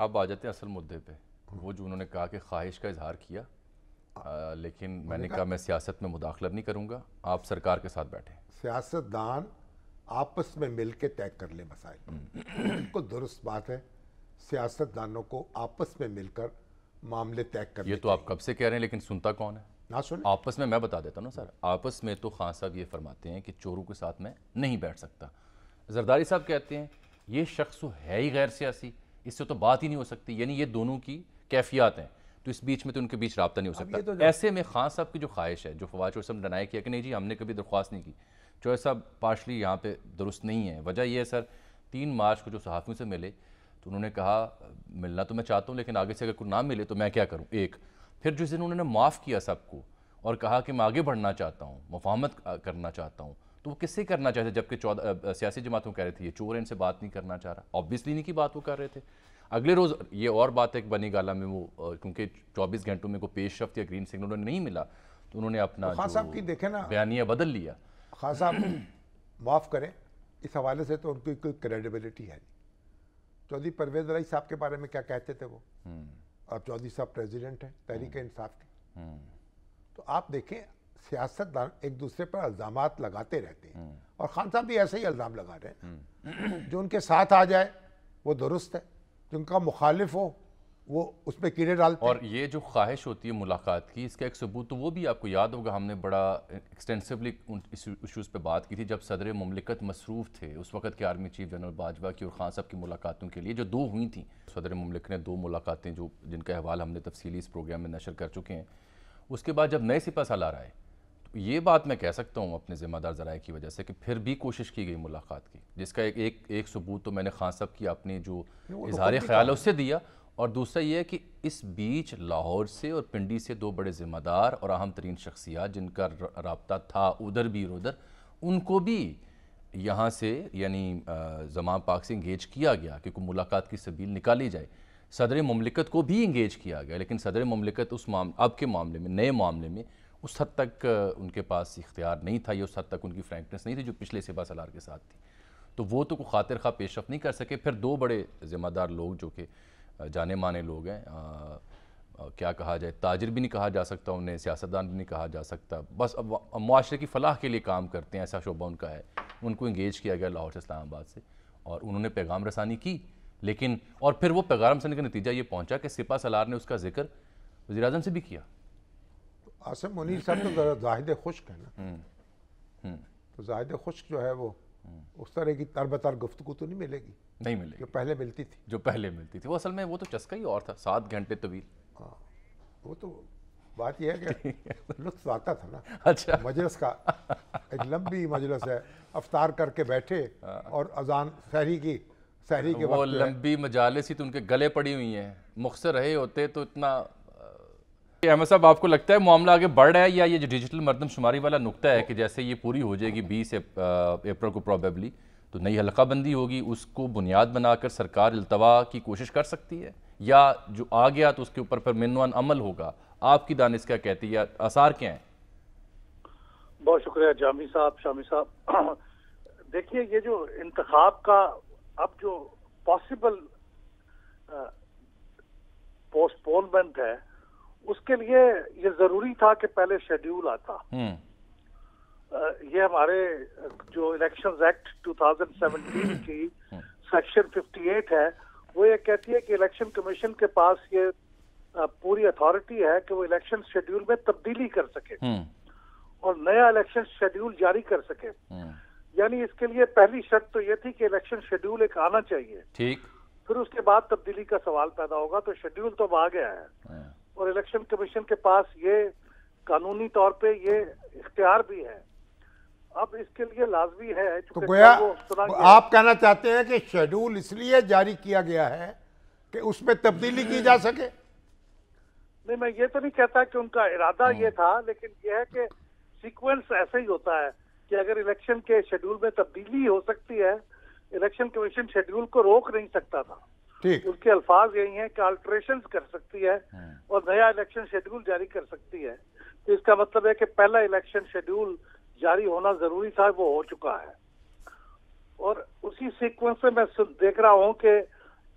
اب آ جاتے ہیں اصل مدعے پہ، وہ جو انہوں نے کہا کہ خواہش کا اظہار کیا، لیکن میں نے کہا میں سیاست میں مداخلت نہیں کروں گا، آپ سرکار کے ساتھ بیٹھیں۔ سیاست دان آپس میں مل کے طے کر لیں مسائل، بالکل درست بات ہے۔ سیاست دانوں کو آپس میں مل کر معاملے طے کرنے یہ تو آپ کب سے کہہ رہے ہیں لیکن سنتا کون ہے؟ نہ سنیں۔ آپس میں بتا دیتا ہوں نا سر، آپس میں تو خان صاحب یہ فرماتے ہیں کہ چوروں کے ساتھ میں نہیں بیٹھ سکتا، زرداری صاحب کہتے ہیں یہ شخص تو ہے ہی غیر سیاسی، اس سے تو بات ہی نہیں ہو سکتی، یعنی یہ دونوں کی کیفیات ہیں، تو اس بیچ میں تو ان کے بیچ رابطہ نہیں ہو سکتا۔ ایسے میں خان صاحب کی جو خواہش ہے، جو فواد چوہدری صاحب نے ڈینائی کیا کہ نہیں جی ہم نے کبھی درخواست نہیں کی، چوہدری صاحب پارشلی یہاں پہ درست نہیں ہے۔ وجہ یہ ہے سر، 3 مارچ کو جو صحافیوں سے ملے تو انہوں نے کہا ملنا تو میں چاہتا ہوں لیکن آگے سے اگر کوئی نہ ملے تو میں کیا کروں، ایک پھر جس دن انہوں نے معاف کیا سب کو اور کہا کہ میں آگے بڑھنا چاہتا ہوں، مفاہمت کرنا چاہتا ہوں، تو وہ کس سے کرنا چاہتے جبکہ سیاسی جماعتوں کہہ رہے تھے یہ چور ہیں ان سے بات نہیں کرنا چاہ رہا، آبویسلی نہیں کی بات وہ کر رہے تھے۔ اگلے روز یہ اور بات ہے کہ بنی گالہ میں وہ کیونکہ 24 گھنٹوں میں کوئی پیش رفت یا گرین سگنل انہوں نے نہیں ملا تو انہوں نے اپنا خان صاحب کی دیکھیں نا، بیانیہ بدل لیا۔ خان صاحب معاف کریں، اس حوالے سے تو ان کی کوئی کریڈیبلٹی ہے نہیں۔ چودھری پرویز رئی صاحب کے بارے میں کیا کہتے تھے وہ، اور چودھری صاحب پریزیڈنٹ ہیں تحریک انصاف کے، تو آپ دیکھیں سیاست دان ایک دوسرے پر الزامات لگاتے رہتے ہیں، اور خان صاحب بھی ایسے ہی الزام لگا رہے ہیں۔ جو ان کے ساتھ آ جائے وہ درست ہے، جن کا مخالف ہو وہ اس پہ کیڑے ڈالتے ہیں۔ اور یہ جو خواہش ہوتی ہے ملاقات کی، اس کا ایک ثبوت تو وہ بھی آپ کو یاد ہوگا، ہم نے بڑا ایکسٹینسولی اس ایشوز پہ بات کی تھی جب صدر مملکت مصروف تھے اس وقت کے آرمی چیف جنرل باجوہ کی اور خان صاحب کی ملاقاتوں کے لیے جو 2 ہوئی تھیں۔ صدر مملکت نے 2 ملاقاتیں جو جن کا احوال ہم نے تفصیلی اس پروگرام میں نشر کر چکے ہیں، اس کے بعد جب نئے سپہ سالار آئے تو یہ بات میں کہہ سکتا ہوں اپنے ذمہ دار ذرائع کی وجہ سے کہ پھر بھی کوشش کی گئی ملاقات کی، جس کا ایک ثبوت تو میں نے خان صاحب کی اپنی جو اظہار خیال ہے اس سے دیا، اور دوسرا یہ ہے کہ اس بیچ لاہور سے اور پنڈی سے 2 بڑے ذمہ دار اور اہم ترین شخصیات جن کا رابطہ تھا ادھر بھی اور ادھر، ان کو بھی یہاں سے یعنی زمان پاک سے انگیج کیا گیا کہ کوئی ملاقات کی سبیل نکالی جائے۔ صدر مملکت کو بھی انگیج کیا گیا لیکن صدر مملکت اس اب کے معاملے میں نئے معاملے میں اس حد تک ان کے پاس اختیار نہیں تھا، یا اس حد تک ان کی فرینکنس نہیں تھی جو پچھلے سپہ سالار کے ساتھ تھی، تو وہ تو کوئی خاطر خواہ پیش رفت نہیں کر سکے۔ پھر 2 بڑے ذمہ دار لوگ جو کہ جانے مانے لوگ ہیں، کیا کہا جائے، تاجر بھی نہیں کہا جا سکتا انہیں، سیاستدان بھی نہیں کہا جا سکتا، بس اب معاشرے کی فلاح کے لیے کام کرتے ہیں ایسا شعبہ ان کا ہے، ان کو انگیج کیا گیا لاہور سے اسلام آباد سے اور انہوں نے پیغام رسانی کی، لیکن اور پھر وہ پیغام رسانی کا نتیجہ یہ پہنچا کہ سپہ سالار نے اس کا ذکر وزیر اعظم سے بھی کیا۔ عاصم منیر صاحب تو ذرا زاہد خشک ہے نا، تو زاہد خشک جو ہے وہ اس طرح کی تربتر گفتگو تو نہیں ملے گی نہیں ملے جو پہلے ملتی تھی۔ جو پہلے ملتی تھی، وہ اصل میں وہ تو چسکا ہی اور تھا، 7 گھنٹے طویل۔ ہاں وہ تو بات یہ ہے کہ لطف آتا تھا نا اچھا مجلس کا، ایک لمبی مجلس ہے، افطار کر کے بیٹھے اور اذان سحری کے وہ وقت لمبی مجالس ہی تو ان کے گلے پڑی ہوئی ہیں، مختصر رہے ہوتے تو اتنا۔ احمد صاحب آپ کو لگتا ہے معاملہ آگے بڑھ رہا ہے، یا یہ جو ڈیجیٹل مردم شماری والا نقطہ ہے کہ جیسے یہ پوری ہو جائے گی 20 اپریل کو پروبیبلی تو نئی حلقہ بندی ہوگی، اس کو بنیاد بنا کر سرکار التوا کی کوشش کر سکتی ہے، یا جو آ گیا تو اس کے اوپر پھر منوان عمل ہوگا؟ آپ کی دانش کیا کہتی ہے، یا آثار کیا ہیں؟ بہت شکریہ جامی صاحب، شامی صاحب۔ دیکھیے یہ جو انتخاب کا اب جو پاسبل پوسٹ پونمنٹ ہے اس کے لیے یہ ضروری تھا کہ پہلے شیڈیول آتا۔ یہ ہمارے جو الیکشنز ایکٹ 2017 کی سیکشن 58 ہے وہ یہ کہتی ہے کہ الیکشن کمیشن کے پاس یہ پوری اتھارٹی ہے کہ وہ الیکشن شیڈیول میں تبدیلی کر سکے اور نیا الیکشن شیڈیول جاری کر سکے۔ یعنی اس کے لیے پہلی شرط تو یہ تھی کہ الیکشن شیڈیول ایک آنا چاہیے، ٹھیک، پھر اس کے بعد تبدیلی کا سوال پیدا ہوگا، تو شیڈیول تو اب آ گیا ہے اور الیکشن کمیشن کے پاس یہ قانونی طور پہ یہ اختیار بھی ہے۔ اب اس کے لیے لازمی ہے تو گویا آپ کہنا چاہتے ہیں کہ شیڈول اس لیے جاری کیا گیا ہے کہ اس میں تبدیلی کی جا سکے؟ نہیں، میں یہ تو نہیں کہتا کہ ان کا ارادہ یہ تھا، لیکن یہ ہے کہ سیکوینس ایسا ہی ہوتا ہے کہ اگر الیکشن کے شیڈول میں تبدیلی ہو سکتی ہے، الیکشن کمیشن شیڈول کو روک نہیں سکتا تھا۔ اس کے الفاظ یہی ہیں کہ آلٹریشنز کر سکتی ہے اور نیا الیکشن شیڈول جاری کر سکتی ہے، تو اس کا مطلب ہے کہ پہلا الیکشن شیڈول جاری ہونا ضروری تھا، وہ ہو چکا ہے۔ اور اسی سیکوینس سے میں دیکھ رہا ہوں کہ